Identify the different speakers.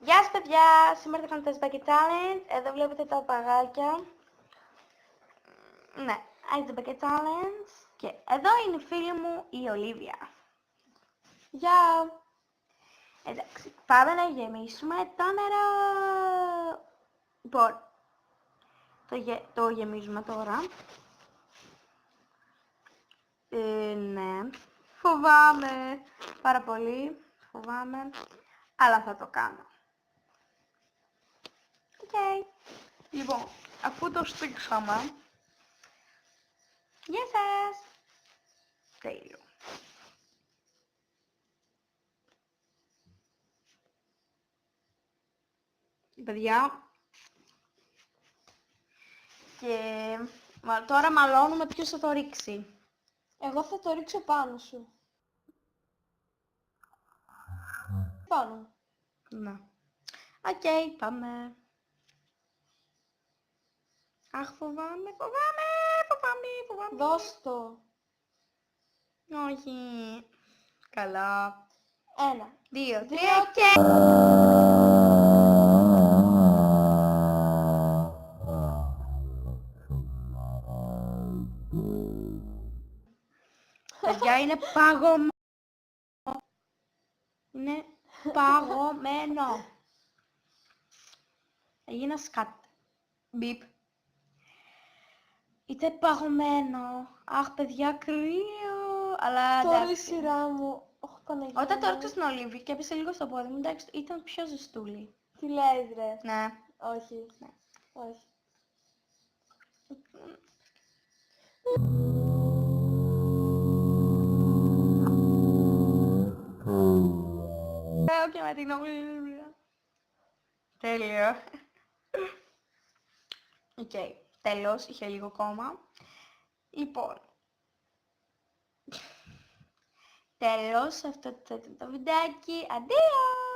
Speaker 1: Γεια σας παιδιά, σήμερα θα κάνουμε το Bucket Challenge. Εδώ βλέπετε τα παγάκια. Ναι, Ice Bucket Challenge. Και εδώ είναι η φίλη μου η Ολίβια. Γεια! Εντάξει, πάμε να γεμίσουμε το νερό. Λοιπόν, το γεμίζουμε τώρα. Ναι, φοβάμαι πάρα πολύ, φοβάμαι, αλλά θα το κάνω. Okay. Λοιπόν, αφού το στήξαμε, γεια σας! Τέλειο. Παιδιά, και τώρα μαλώνουμε ποιος θα το ρίξει.
Speaker 2: Εγώ θα το ρίξω πάνω σου. Πάνω.
Speaker 1: Ναι. Οκ, πάμε. Αχ, φοβάμαι.
Speaker 2: Δώσ' το.
Speaker 1: Όχι. Καλά.
Speaker 2: 1,
Speaker 1: 2, 3
Speaker 2: 2
Speaker 1: και... Παιδιά, είναι παγωμένο. Είναι παγωμένο. Έγινα σκατ. Μπιπ. Είτε παγωμένο. Αχ, παιδιά, κρύο. Αλλά
Speaker 2: Τώρα η
Speaker 1: εντάξει.
Speaker 2: σειρά μου. Όχι, Παναγία.
Speaker 1: Όταν το έριξα στην Ολίβη και έπεσε λίγο στο πόδι μου, εντάξει, ήταν πιο ζεστούλη.
Speaker 2: Τι λες ρε.
Speaker 1: Ναι.
Speaker 2: Όχι.
Speaker 1: Ναι.
Speaker 2: Όχι.
Speaker 1: Και με την Ολίβια. Τέλειο. Οκ, τέλος, είχε λίγο κόμμα. Λοιπόν, τέλος, αυτό ήταν το βιντεάκι. Αντίο!